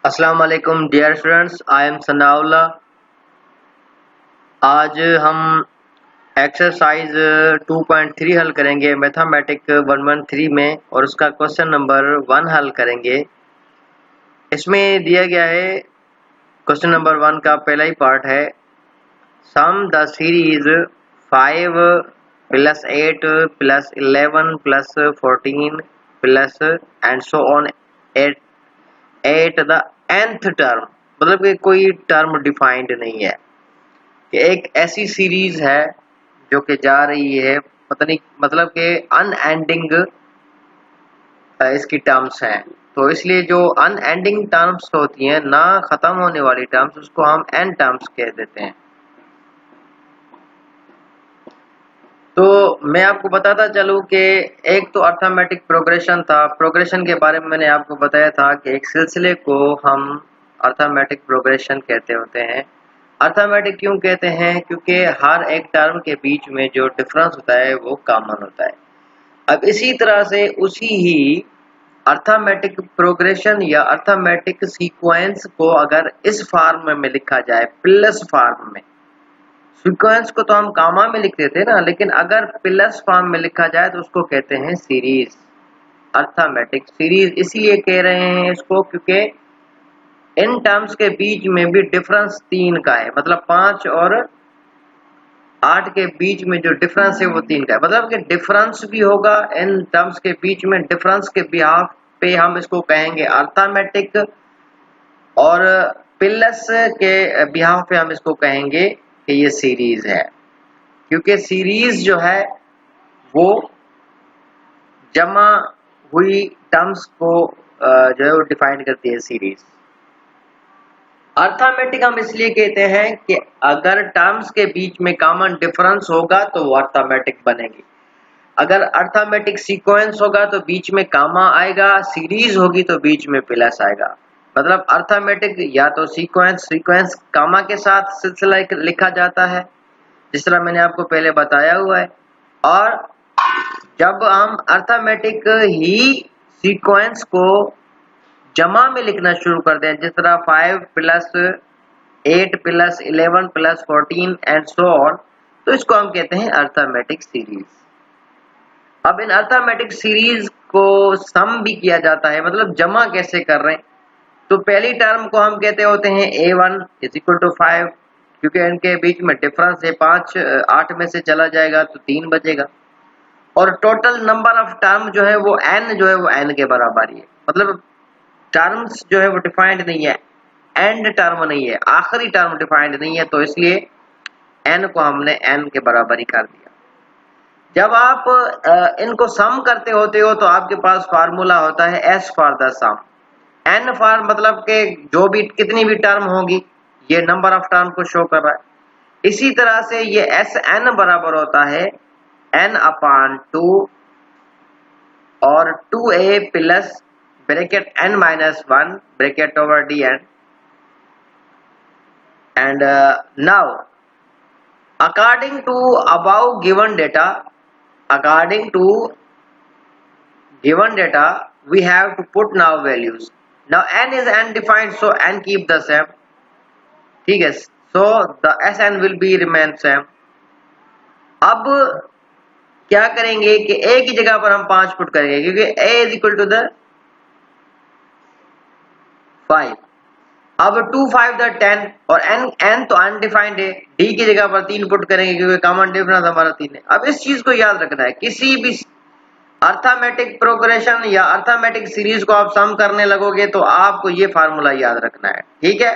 अस्सलाम वालेकुम dear students, I am Sanaullah. आज हम एक्सरसाइज 2.3 हल करेंगे मैथमेटिक 113 में और उसका क्वेश्चन नंबर 1 हल करेंगे। इसमें दिया गया है क्वेश्चन नंबर 1 का पहला ही पार्ट है sum the series 5 + 8 + 11 + 14 plus and so on at the nth term. मतलब कि कोई टर्म डिफाइंड नहीं है कि एक ऐसी सीरीज है जो कि जा रही है पता नहीं, मतलब कि अनएंडिंग इसकी टर्म्स हैं। तो इसलिए जो अनएंडिंग टर्म्स होती हैं, ना खत्म होने वाली टर्म्स, उसको हम एन टर्म्स कह देते हैं। तो मैं आपको बताता चलूं कि एक तो अर्थमेटिक प्रोग्रेशन था। प्रोग्रेशन के बारे में मैंने आपको बताया था कि एक सिलसिले को हम अर्थमेटिक प्रोग्रेशन कहते होते हैं। अर्थमेटिक क्यों कहते हैं? क्योंकि हर एक टर्म के बीच में जो डिफरेंस होता है वो कॉमन होता है। अब इसी तरह से उसी ही अर्थमेटिक प्रोग्रेशन या अर्थमेटिक सीक्वेंस को अगर इस फॉर्म में लिखा जाए, प्लस फॉर्म में, सीक्वेंस को तो हम कामा में लिखते थे ना, लेकिन अगर प्लस फॉर्म में लिखा जाए तो उसको कहते हैं सीरीज। अर्थमेटिक सीरीज इसलिए कह रहे हैं इसको क्योंकि इन टर्म्स के बीच में भी डिफरेंस 3 का है। मतलब 5 और 8 के बीच में जो डिफरेंस है वो 3 का है। मतलब कि डिफरेंस भी होगा इन टर्म्स के बीच में। डिफरेंस के बिहाफ पे हम इसको कहेंगे अर्थमेटिक, और प्लस के बिहाफ पे हम इसको कहेंगे कि ये सीरीज है। क्योंकि सीरीज जो है वो जमा हुई टर्म्स को जो है वो डिफाइन करती है सीरीज। अर्थमेटिक हम इसलिए कहते हैं कि अगर टर्म्स के बीच में कॉमन डिफरेंस होगा तो वो अर्थमेटिक बनेगी। अगर अर्थमेटिक सीक्वेंस होगा तो बीच में कामा आएगा, सीरीज होगी तो बीच में प्लस आएगा। मतलब अर्थमेटिक या तो सीक्वेंस कामा के साथ सिलसिला लिखा जाता है, जिस तरह मैंने आपको पहले बताया हुआ है। और जब हम अर्थमेटिक ही सीक्वेंस को जमा में लिखना शुरू कर दें, जिस तरह 5 + 8 + 11 + 14 एंड सो ऑन, तो इसको हम कहते हैं अर्थमेटिक सीरीज। अब इन अर्थमेटिक सीरीज को सम भी किया जाता है। मतलब जमा कैसे कर रहे हैं? तो पहली टर्म को हम कहते होते हैं a1 = 5, क्योंकि इनके बीच में डिफरेंस है। 5 8 में से चला जाएगा तो 3 बचेगा। और टोटल नंबर ऑफ टर्म जो है वो n जो है वो n के बराबर ही है। मतलब टर्म्स जो है वो डिफाइंड नहीं है, एंड टर्म नहीं है, आखिरी टर्म डिफाइंड नहीं है, तो इसलिए n को हमने n के बराबर ही कर दिया। जब आप इनको सम करते होते हो तो आपके पास फार्मूला होता है s for the sum. n for मतलब के जो भी कितनी भी टर्म होगी, ये नंबर ऑफ टर्म को शो कर रहा है। इसी तरह से ये Sn बराबर होता है n/2 और 2a plus bracket n-1 bracket over dn। and now according to above given data we have to put now values. Now n is undefined, so n keep the same, ठीक है, so the Sn will be remain same। अब क्या करेंगे कि a की जगह पर हम 5 पुट करेंगे, क्योंकि a = 5। अब 2 5 द 10 और n तो अनडिफाइंड है, d की जगह पर 3 पुट करेंगे क्योंकि कॉमन डिफरेंस हमारा 3 है। अब इस चीज को याद रखना है, किसी भी अर्थमेटिक प्रोग्रेशन या अर्थमेटिक सीरीज को आप सम करने लगोगे तो आपको ये फार्मूला याद रखना है, ठीक है।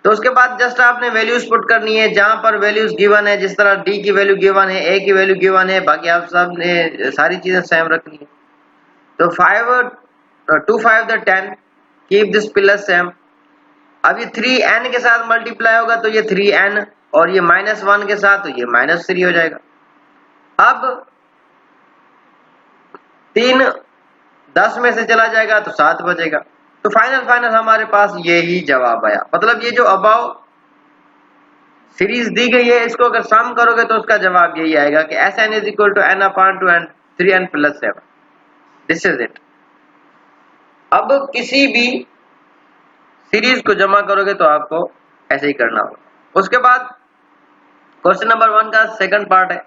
तो उसके बाद जस्ट आपने वैल्यूज पुट करनी है जहां पर वैल्यूज गिवन है, जिस तरह d की वैल्यू गिवन है, a की वैल्यू गिवन है, बाकी आप सब ने सारी चीजें सेम रखनी है। तो 2 5 the 10 keep this plus same. अब ये 3n के साथ मल्टीप्लाई होगा तो ये 3n, और ये -1 के साथ तो ये -3 हो जाएगा। अब 3 10 में से चला जाएगा तो 7 बचेगा। तो फाइनल हमारे पास यही जवाब आया। मतलब ये जो अबाव सीरीज दी गई है, इसको अगर सम करोगे तो उसका जवाब यही आएगा कि Sn = n/2 and 3n + 7। This is it. अब किसी भी सीरीज को जमा करोगे तो आपको ऐसे ही करना होगा। उसके बाद क्वेश्चन नंबर 1 का सेकंड पार्ट है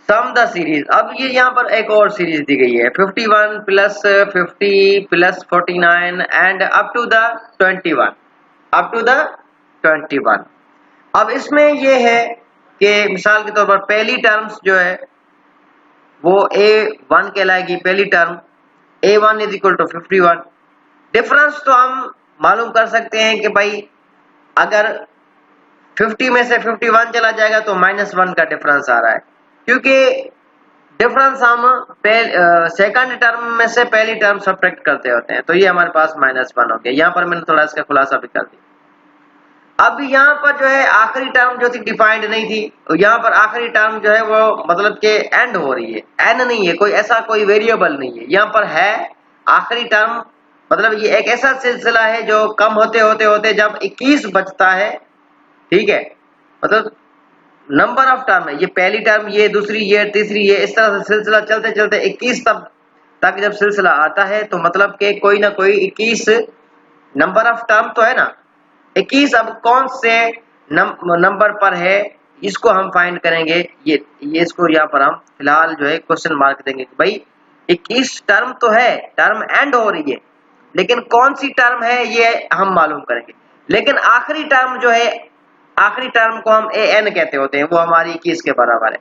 सम द सीरीज। अब ये यहाँ पर एक और सीरीज दी गई है 51 plus 50 plus 49 and up to the 21, up to the 21। अब इसमें ये है कि मिसाल के तौर पर पहली टर्म्स जो है वो A1 कहलाएगी, पहली term A1 is equal to 51। Difference तो हम मालूम कर सकते हैं कि भाई अगर 50 में से 51 चला जाएगा तो -1 का डिफरेंस आ रहा है, क्योंकि डिफरेंस हम सेकंड टर्म में से पहली टर्म सब्ट्रैक्ट करते होते हैं, तो ये हमारे पास -1 हो गया। यहाँ पर मैंने थोड़ा इसका खुलासा भी कर दिया। अब यहाँ पर जो है आखिरी टर्म जो थी डिफाइंड नहीं थी, यहाँ पर आखिरी टर्म जो है वो मतलब के एंड हो रही है, एन नहीं है, कोई ऐसा कोई वेरिएबल नहीं है, यहाँ पर है आखिरी टर्म। मतलब ये एक ऐसा सिलसिला है जो कम होते होते होते जब 21 बचता है, ठीक है, मतलब नंबर ऑफ टर्म है, ये पहली टर्म, ये दूसरी, ये तीसरी, ये इस तरह से सिलसिला चलते चलते 21 तक जब सिलसिला आता है तो मतलब के कोई ना कोई 21 नंबर ऑफ टर्म तो है ना, 21 अब कौन से नंबर पर है इसको हम फाइंड करेंगे। ये इसको यहाँ पर हम फिलहाल जो है क्वेश्चन मार्क देंगे कि भाई 21 टर्म तो है, टर्म एंड हो रही है, लेकिन कौन सी टर्म है ये हम मालूम करेंगे। लेकिन आखिरी टर्म जो है, आखिरी टर्म को हम an कहते होते हैं, वो हमारी 21 के बराबर है,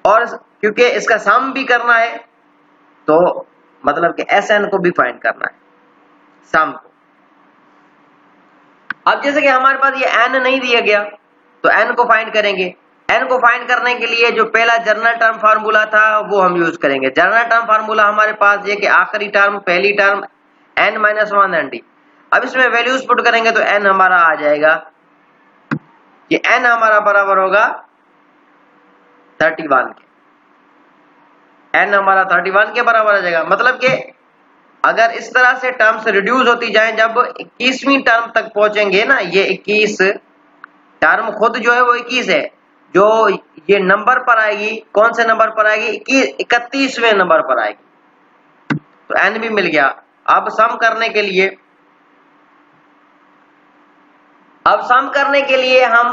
और क्योंकि इसका सम भी करना है तो मतलब कि sn को भी फाइंड करना है, सम को। अब जैसे कि हमारे पास ये n नहीं दिया गया तो n को फाइंड करेंगे। n को फाइंड करने के लिए जो पहला जनरल टर्म फार्मूला था वो हम यूज करेंगे। जनरल टर्म फार्मूला हमारे पास ये कि आखिरी टर्म पहली term n minus 1 N D. अब इसमें वैल्यूज पुट करेंगे तो n हमारा आ जाएगा, ये n हमारा बराबर होगा 31 के, n हमारा 31 के बराबर आ जाएगा। मतलब कि अगर इस तरह से टर्म्स रिड्यूस होती जाएं, जब 21वीं टर्म तक पहुंचेंगे ना, ये 21 टर्म खुद जो है वो 21 है, जो ये नंबर पर आएगी, कौन से नंबर पर आएगी, 31वें नंबर पर आएगी, तो n भी मिल गया। अब सम करने के लिए हम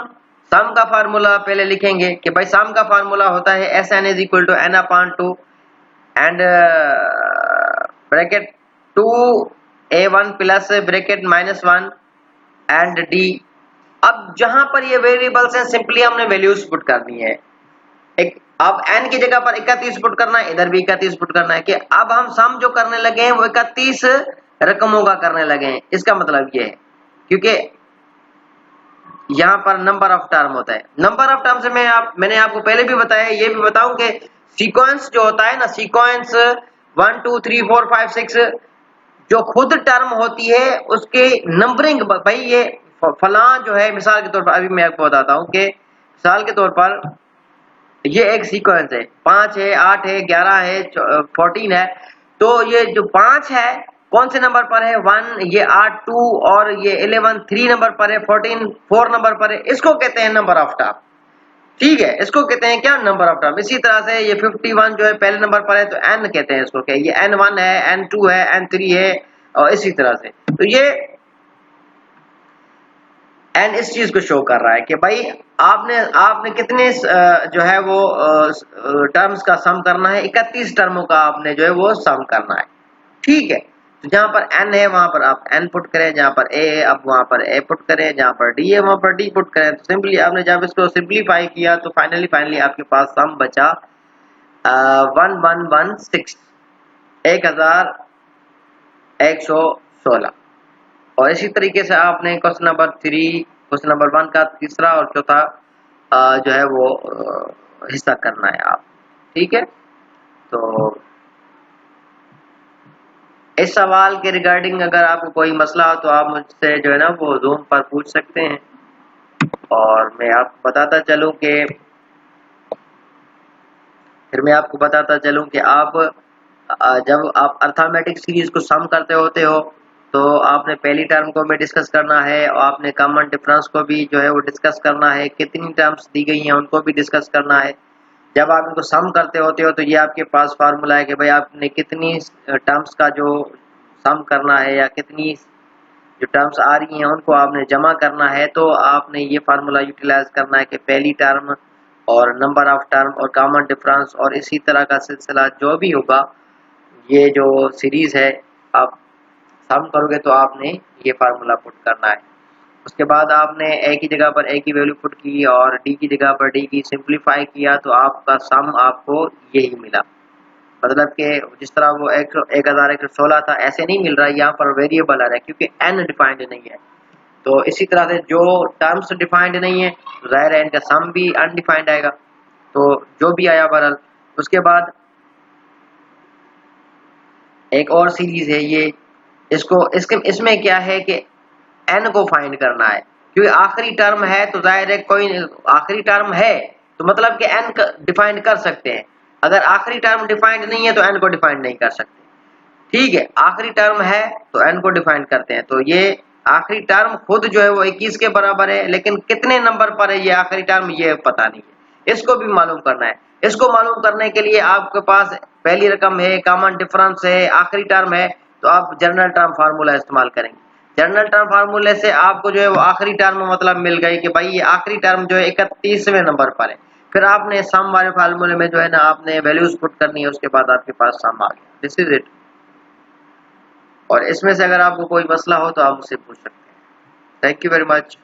सम का फार्मूला पहले लिखेंगे कि भाई सम का फार्मूला होता है Sn is equal to n/2 and bracket 2a1 plus bracket -1 and d। अब जहां पर ये वेरिएबल्स हैं सिंपली हमने वैल्यूज पुट करनी है। एक अब n की जगह पर 31 पुट करना है, इधर भी 31 पुट करना है कि अब हम सम जो करने लगे हैं वो 31 रकमों का करने लगे हैं। इसका मतलब ये है क्योंकि यहाँ पर नंबर ऑफ टर्म होता है। नंबर ऑफ टर्म से मैंने आपको पहले भी बताया, ये भी बताऊं कि सीक्वेंस जो होता है ना, सीक्वेंस 1 2 3 4 5 6 जो खुद टर्म होती है उसके नंबरिंग, भाई ये फलां जो है, मिसाल के तौर पर अभी मैं आपको बताता हूँ कि मिसाल के तौर पर ये एक सीक्वेंस है, 5 है, 8 है, 11 है, 14 है, तो ये जो 5 है कौन से नंबर पर है, 1, ये 8 2 और ये 11 3 नंबर पर है, 14 4 नंबर पर है, इसको कहते हैं नंबर ऑफ टर्म। ठीक है, इसको कहते हैं क्या, नंबर ऑफ टर्म। इसी तरह से ये 51 जो है पहले नंबर पर है तो n कहते हैं इसको, क्या ये n1 है, n2 है, n3 है, और इसी तरह से। तो ये n इस चीज को शो कर रहा है कि भाई आपने कितने जो है वो टर्म्स का सम करना है, 31 टर्मों का आपने जो है वो सम करना है। ठीक है, तो जहां पर n है वहां पर आप n पुट करें, जहां पर a है अब वहां पर a पुट करें, जहां पर d है वहां पर d पुट करें। तो सिंपली आपने जब इसको सिंपलीफाई किया तो फाइनली आपके पास सम बचा 1116, 1116। और इसी तरीके से आपने क्वेश्चन नंबर 3, क्वेश्चन नंबर 1 का तीसरा और चौथा जो है वो हिस्सा करना है आप। ठीक है, तो इस सवाल के रिगार्डिंग अगर आपको कोई मसला हो तो आप मुझसे जो है ना वो ज़ूम पर पूछ सकते हैं। और मैं आपको बताता चलूं कि आप जब आप अर्थमेटिक सीरीज को सम करते होते हो तो आपने पहली टर्म को भी डिस्कस करना है और आपने कॉमन डिफरेंस को भी जो है वो डिस्कस करना है, कितनी टर्म्स दी गई हैं उनको भी डिस्कस करना है। जब आप इनको सम करते होते हो तो ये आपके पास फार्मूला है कि भाई आपने कितनी टर्म्स का जो सम करना है या कितनी जो टर्म्स आ रही हैं उनको आपने जमा करना है, तो आपने ये फार्मूला यूटिलाइज करना है कि पहली टर्म और नंबर ऑफ टर्म और कॉमन डिफरेंस और इसी तरह का सिलसिला जो भी होगा, ये जो सीरीज है आप सम करोगे तो आपने ये फार्मूला पुट करना है। उसके बाद आपने ए की जगह पर ए की वैल्यू पुट की और डी की जगह पर डी की, सिंप्लीफाई किया तो आपका सम आपको यही मिला। मतलब कि जिस तरह वो 1116 था ऐसे नहीं मिल रहा, यहाँ पर वेरिएबल आ रहा है क्योंकि एन डिफाइंड नहीं है। तो इसी तरह से जो टर्म्स डिफाइंड नहीं है तो जाहिर है इनका सम भी अनडिफाइंड आएगा। तो जो भी आया बहरहाल। उसके बाद एक और सीरीज है ये, इसमें क्या है कि एन को फाइंड करना है, क्योंकि आखिरी टर्म है तो जाहिर है कोई आखिरी टर्म है तो मतलब कि एन डिफाइंड कर सकते हैं। अगर आखिरी टर्म डिफाइंड नहीं है तो एन को डिफाइंड नहीं कर सकते। ठीक है, आखिरी टर्म है तो एन को डिफाइंड करते हैं। तो ये आखिरी टर्म खुद जो है वो 21 के बराबर है, लेकिन कितने नंबर पर है ये आखिरी टर्म ये पता नहीं है, इसको भी मालूम करना है। इसको मालूम करने के लिए आपके पास पहली रकम है, कॉमन डिफरेंस है, आखिरी टर्म है, तो आप जनरल टर्म फार्मूला इस्तेमाल करेंगे। जनरल टर्म फार्मूले से आपको जो है वो आखिरी टर्म मतलब मिल गई कि भाई ये आखिरी टर्म जो है 31वें नंबर पर है। फिर आपने सम वाले फार्मूले में जो है ना आपने वैल्यूज पुट करनी है, उसके बाद आपके पास सम आ गया। This is it. और इसमें से अगर आपको कोई मसला हो तो आप मुझसे पूछ सकते हैं। Thank you very much.